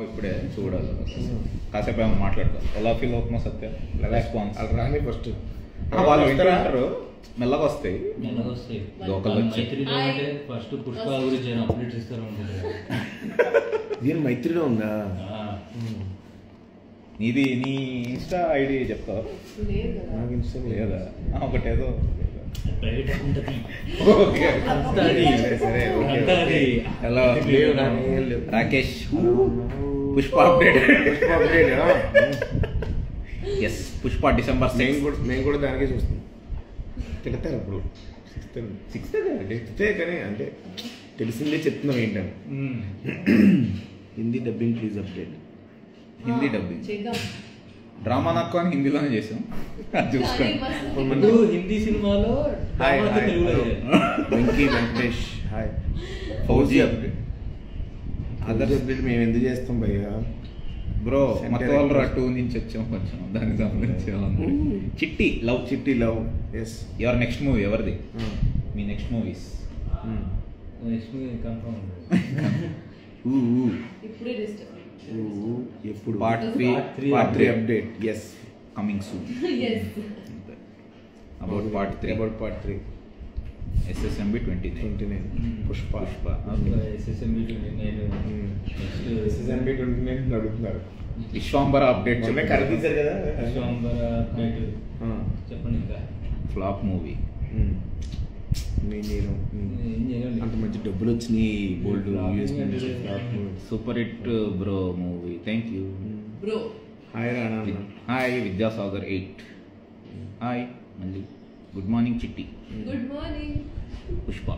ఇప్పుడే చూడాలి కాసేపు ఏమో మాట్లాడతాం. ఎలా ఫీల్ అవుతున్నావు సత్య? రెస్పాన్స్ వాళ్ళు రాని ఫస్ట్ వాళ్ళు వింటారు, మెల్లగా వస్తాయి. ఫస్ట్ పుష్ప గురించి అప్డేట్స్ ఇస్తారు అనుకుంటున్నా. దీని మైత్రిలో ఉందా? నీది నీ ఇన్స్టా ఐడి చెప్తావా? నాకు ఇన్స్టా లేదా? ఒకటేదో hello Rakesh Pushpa update. Yes Pushpa December 6. మేము కూడా దానికే చూస్తాం. తిడతారు అప్పుడు సిక్స్త్ కానీ అంటే తెలిసిందే చెప్తున్నాం ఏంటని. Hindi dubbing please update. Hindi dubbing drama నాకు అని హిందీలోనే చేసాం, అది చూసుకోండి. హిందీ సినిమాలో Venky Venkatesh hi. Fauji update other update మేము ఎందుకు చేస్తాం భయ్యా? బ్రో మతోల్రా 2 నుంచి వచ్చాం, కొంచెం దానికి సంబంధించి. Chitti love, Chitti love. Yes your next movie ఎవరిది? మీ నెక్స్ట్ మూవీస్ నెక్స్ట్ కన్ఫర్మ్ ఎప్పుడు? Part 3 update. Yes coming soon. About part 3 SSMB 29 Pushpa. SSMB 29 అడుగుతున్నారు. విశ్వాంబర అప్డేట్ కనిపించారు కదా. చెప్పండి. ఇంకా ఫ్లాప్ మూవీ. నేను అంత మంచి డబ్బులు వచ్చినాయి. Bold super hit bro movie. Thank you bro. Hi Rana. Hi Vidyasagar 8. Hi మళ్ళీ good morning Chitti. Good morning Pushpa.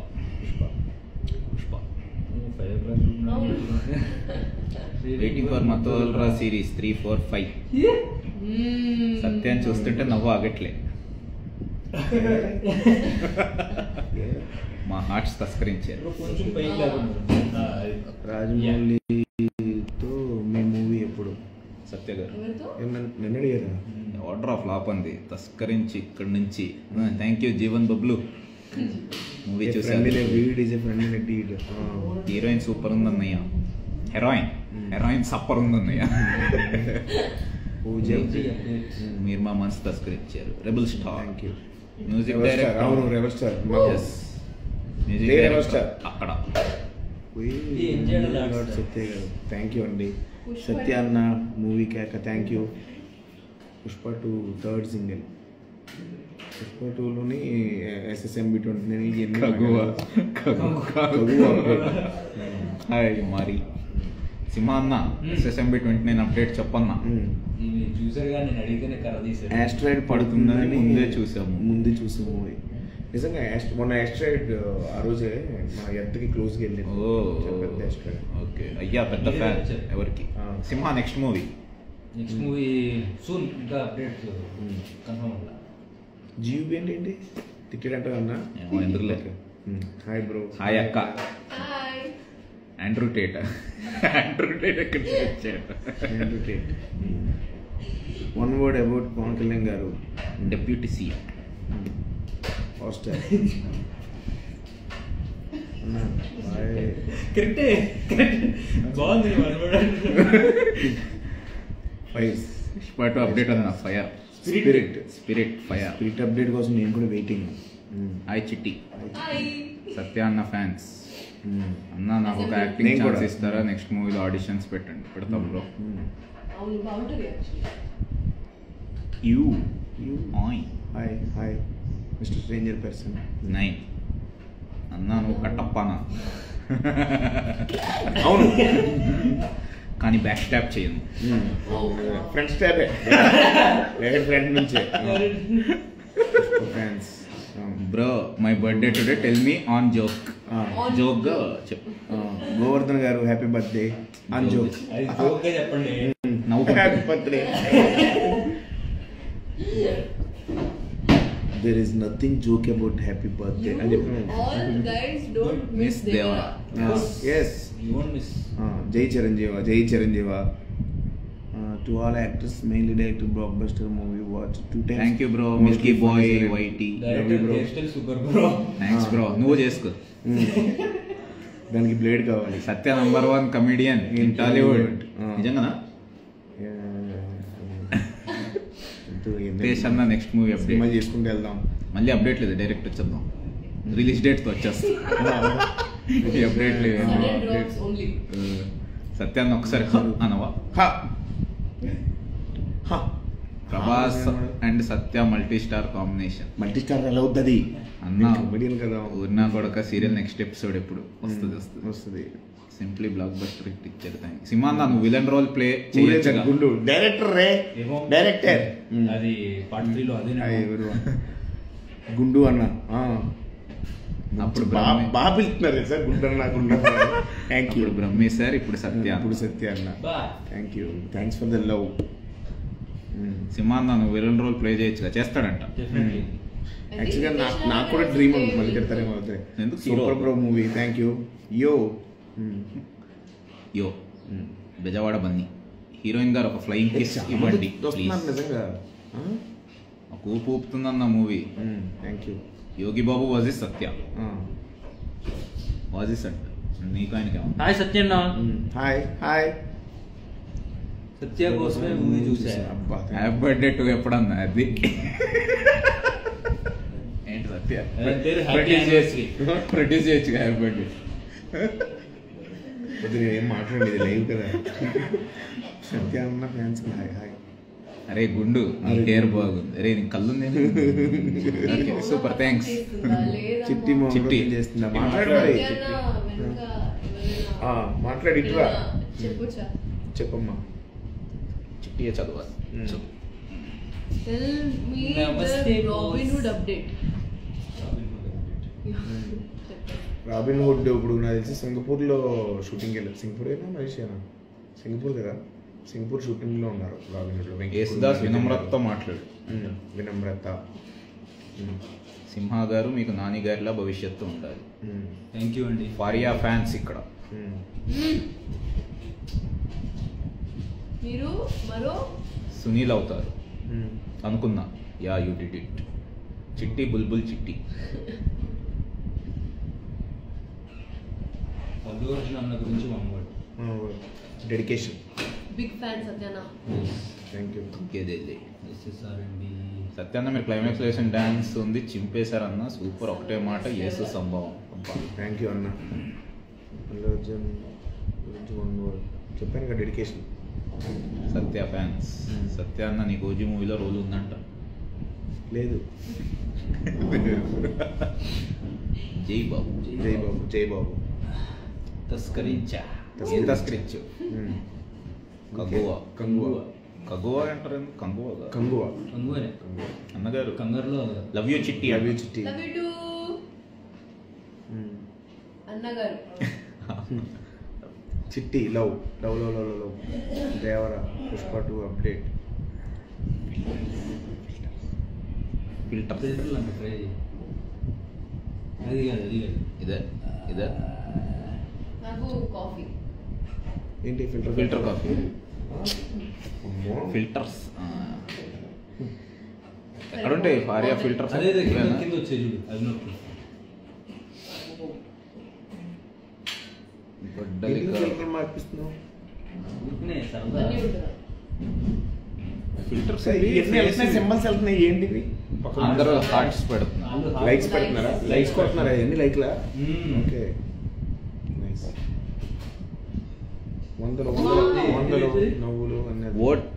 Waiting for మతోల్రా సిరీస్ 3, 4, 5. సత్యాన్ని చూస్తుంటే నవ్వు ఆగట్లే. మా హార్ట్స్ తస్కరించారు. రాజమౌళితో మీ మూవీ ఎప్పుడు? సత్య గారు నిన్న అడిగారా? ఆర్డర్ ఆఫ్ ఫ్లాప్ అంది తస్కరించి ఇక్కడి నుంచి. Thank you Jeevan Bablu. Movie చూసాను. హీరోయిన్ సూపర్ ఉందన్నయ్య. హెరాయిన్ సప్పర్ ఉందన్నయ్య. మీరు మా మనసు తస్కరించారు. Rebel star. మ్యూజిక్ డైరెక్టర్ అక్కడ సత్య గారు. థ్యాంక్ యూ అండి. సత్య అన్న మూవీ కేక. Thank you. Pushpa 2 third single. Pushpa 2లోని SSMB 29. హాయ్ మరి సింహాన్న SSMB 29 అప్డేట్ చెప్పన్నా. చూసారు కానీ నేను అడిగితేనే కర్ర తీసాను. యాస్ట్రాయిడ్ పడుతుందని ముందే చూసాము. నిజంగా మొన్న యాస్ట్రాయిడ్ ఆ రోజే మన ఎర్త్కి క్లోజ్కి వెళ్ళింది. ఓకే అయ్యా పెద్ద ఫ్యాన్ ఎవరికి. Simha next movie soon. ఇంకా అప్డేట్స్ కన్ఫర్మ్ అవ్వలా. జీవి ఏంటి తిట్టాడంట అన్న? ఎందుకులే. Hi bro. హాయ్ అక్క. హాయ్ ఆండ్రూ టేట్ ఎక్కడి నుంచి వచ్చాడు? Andrew Tate. One word about Pawan Kalyan garu. Deputy CM. Hostel. బాగుంది. పుష్ప 2 అప్డేట్ అది నా fire. Spirit fire. Spirit update కోసం నేను కూడా waiting. Hi Chitti. Hi Satya అన్న ఫ్యాన్స్. అన్న నాకు ఒక యాక్టింగ్ ఛాన్స్ ఇస్తారా? నెక్స్ట్ మూవీలో ఆడిషన్స్ పెట్టండి. పెడతాం బ్రో. అవును బాగుంటుంది actually. You hi mister stranger person 9. అన్నా నువ్వు కట్టప్పానా? అవును కానీ బ్యాక్ స్టాప్ చేయను. ఫ్రెండ్ స్టాపే. ఫ్రెండ్ నుంచే fans. Bro my birthday today tell me on joke. జోక్గా చెప్పు. గోవర్ధన్ గారు హ్యాపీ బర్త్డే ఆన్ జోక్. చెప్పండి. Happy birthday. There is nothing joke about happy birthday. All guys don't miss Deva. Yes. You won't miss. Jai Chiranjeeva. To all actors, mainly director blockbuster movie watch 2 times. Thank you bro. Milky Boy YT. Director super bro. Thanks bro. నువ్వు చేసుకో. దానికి blade కావాలి. సత్య number 1 comedian in Tollywood. నిజంగానా? దేశ్ అన్న next movie cinema update. చేసుకుంటూ వెళ్దాం. మళ్ళీ update లేదు, డైరెక్ట్ వచ్చేద్దాం. రిలీజ్ డేట్తో వచ్చేస్తాం. ఈ అప్డేట్ లేదు. Sudden drops only. సత్యాన్ని ఒకసారి అనవా? Prabhas and Satya multi star combination. Multi star ఎలా అవుతుంది అన్న కమెడియన్ కదా. ఊరినా కొడక సీరియల్ నెక్స్ట్ ఎపిసోడ్ ఎప్పుడు వస్తుంది? వస్తుంది. సింప్లీ బ్లాక్ బస్టర్ హిట్ ఇచ్చారు. సింహాన్న నువ్వు విలన్ రోల్ ప్లే గుండు డైరెక్టర్ రే, డైరెక్టర్ అది పార్ట్ 3 లో అదే గుండు అన్న. అప్పుడు బాగా పిలుస్తున్నారు కదా సార్, గుండు అన్న గుండు. Thank you. ఇప్పుడు బ్రహ్మే సార్, ఇప్పుడు సత్య. ఇప్పుడు సత్య అన్న. Thank you, thanks for the love. సింహాన్న నువ్వు విలన్ రోల్ ప్లే చేయొచ్చుగా, చేస్తాడంట. యాక్చువల్గా నాకు కూడా డ్రీమ్ ఉంది మళ్ళీ కడతారేమో. ఎందుకు? Super bro movie. Thank you. యో బెజవాడ బన్నీ హీరోయిన్ గారు ఒక ఫ్లయింగ్ కిస్ ఇవ్వండి ప్లీజ్. నిజంగా ఒక ఊపు ఊపుతుందన్న movie. Thank you. Yogi Babu వాజిస్ సత్య. వాజిస్ అంట నీకు ఆయనకి ఏమన్నా? హాయ్ సత్యన్న. Hi hi. సత్య కోసమే మూవీ చూసా. అబ్బా హ్యాపీ బర్త్డే టు ఎప్పుడన్నా అది ఏంటి సత్య ప్రొడ్యూస్ చేయొచ్చు హ్యాపీ బర్త్డే. ఏం మాట్లాడలేదు, లైవ్ కదా. సత్య అన్న ఫ్యాన్స్ హాయ్ హాయ్. అరే గుండు నీ హెయిర్ బాగుంది. అరే నీ కళ్ళు సూపర్ థ్యాంక్స్. చిట్టి చిట్టి చేస్తుందా? మాట్లాడాలి. మాట్లాడి ఇట్లా చెప్పమ్మా. చిట్టి చదవాలి. Tell me Namaste, the boss. Robin Hood update. Robin hood ఇప్పుడు నాకు తెలిసి సింగపూర్లో షూటింగ్ వెళ్ళారు. సింగపూరేనా మలేషియానా? సింగపూర్ కదా. సింగపూర్ షూటింగ్లో ఉన్నారు రాబిన్ హుడ్. యేసుదాస్ వినమ్రతతో మాట్లాడు. వినమ్రత. సింహా గారు మీకు నాని గారిలా భవిష్యత్తు ఉండాలి. థ్యాంక్ యూ అండి. ఫారియా ఫ్యాన్స్ ఇక్కడ. మీరు మరో సునీల్ అవుతారు అనుకున్నా. Yeah you did it. చిట్టి బుల్బుల్ చిట్టి. అల్లు అర్జున్ అన్న గురించి మాట్లాడు. డెడికేషన్. బిగ్ ఫ్యాన్ సత్యనా. Thank you. ఇంకేదేది ఎస్ఎస్ఆర్ అండి. సత్యాన్న మీరు క్లైమాక్స్ వేసిన డ్యాన్స్ ఉంది చింపేశారన్న సూపర్. ఒకటే మాట యేసు సంభవం. థ్యాంక్ యూ అన్న. అల్లు అర్జున్ గురించి చెప్పాను కదా, డెడికేషన్. సత్య ఫ్యాన్స్. సత్య అన్న నీకు ఓజీ మూవీలో రోల్ ఉందంట. లేదు. జై బాబు. జై బాబు. జై బాబు. తస్కరించా. ఏం తస్కరించు? కగువా. కంగువ. కగువా అంటారు. కంగువా కంగువ. కంగువనే. అన్నగారు కంగారులో లవ్ యూ చిట్టి. లవ్ యూ చిట్టి. లవ్ యూ టు అన్నగారు. చిట్టి love love love love love. Devara Pushpa 2 update. Filter. ఫిల్టర్లు అంటే ట్రై చేయి. అది కాదు అది కాదు. ఇదే ఇదే నాకు కాఫీ. ఏంటి ఫిల్టర్? Filter coffee. అమ్మో. ఫిల్టర్స్ ఎక్కడ ఉంటాయి? ఫారియా ఫిల్టర్స్. అదే కింద వచ్చే చూడు అది నొక్కి. ఫిల్టర్ మార్పిస్తున్నావు. ఊరికనే సరదా. అన్నీ ఉంటుందా? ఫిల్టర్స్ సింబల్స్ వెళ్తున్నాయి ఏంటివి? అందరూ హార్ట్స్ పెడుతున్నారు. లైక్స్ పెడుతున్నారా? లైక్స్ కొడుతున్నారా? ఎన్ని లైక్లా? Okay nice. వందలు వందలు వందలు నవ్వులు అన్నది. ఓట్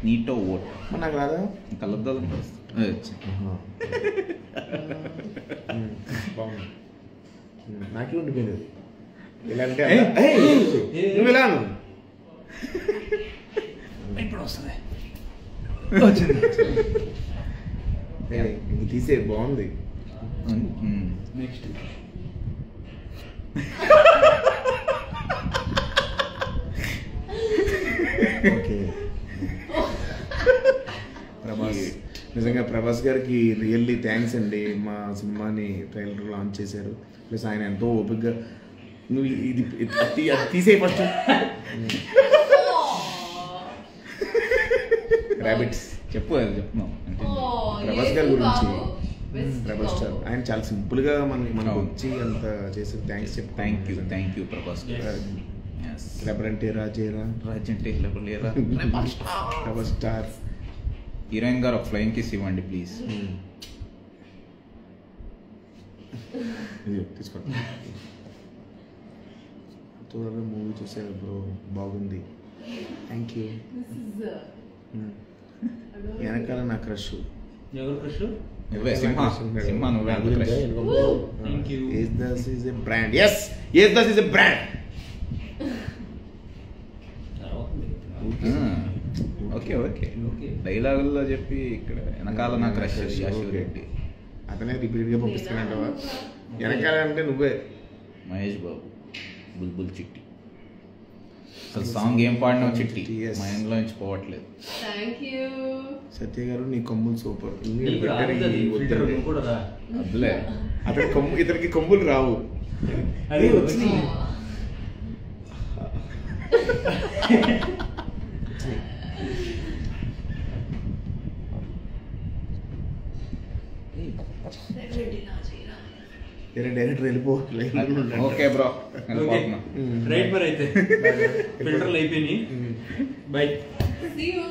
నీటో ఓట్ నాకు రాదా? కలద్దాలు బాగుంది. నాకే ఉండిపోయింది అది. ఇలా అంటే నువ్వు ఇలా ఇప్పుడు వస్తుంది. ఇంక తీసే బాగుంది. Next okay. ప్రభాస్ నిజంగా ప్రభాస్ గారికి రియల్లీ థ్యాంక్స్ అండి. మా సినిమాని ట్రైలర్ లాంచ్ చేశారు. ప్లస్ ఆయన ఎంతో ఓపికగా నువ్వు ఇది అది తీసే ఫస్ట్ ర్యాబిట్స్ చెప్పు. అది చెప్తున్నాం Oh, ప్రభాస్ గారి గురించి రెబల్ స్టార్ ఆయన చాలా సింపుల్ గా మనకు అవును. వచ్చి అంత చేసి థ్యాంక్స్ థ్యాంక్ యూ ప్రభాస్ రెబరంటే రాజేరా రాజంటే లేరా రెబల్ స్టార్ హీరోయిన్ గారు ఒక ఫ్లయింగ్ కిస్ ఇవ్వండి ప్లీజ్. తీసుకోండి. మూవీ చూసారు బ్రో, బాగుంది, థ్యాంక్ యూ. వెనకాల నా క్రష్ ఎవరు క్రష్? నువ్వే సింహ నువ్వే అంత crush. Thank you. Yesus is a brand. Yes, Yesus is a brand. Okay డైలాగుల్లో చెప్పి ఇక్కడ వెనకాల నా క్రష్ యాషూర్ రెడ్డి, అతనే రిపీట్ గా పంపిస్తానంటవా? వెనకాల అంటే నువ్వే. మహేష్ బాబు బుల్బుల్ చిట్టి. అసలు సాంగ్ ఏం పాడినావు చిట్టి, Yes. మైండ్లో నుంచి పోవట్లేదు. Thank you. సత్య గారు నీ కొమ్ములు సూపర్. నీకు రాదు కదా ఈ ఫిల్టర్, నువ్వు కూడా రా. అద్దులే అతని కొమ్ము, ఇతనికి కొమ్ములు రావు. అది వచ్చినాయి. డైరెక్టర్ వెళ్ళిపో. ఓకే బ్రో వెళ్ళిపోతున్నా. రైట్ మరి అయితే ఫిల్టర్లు అయిపోయినాయి. బై. See you.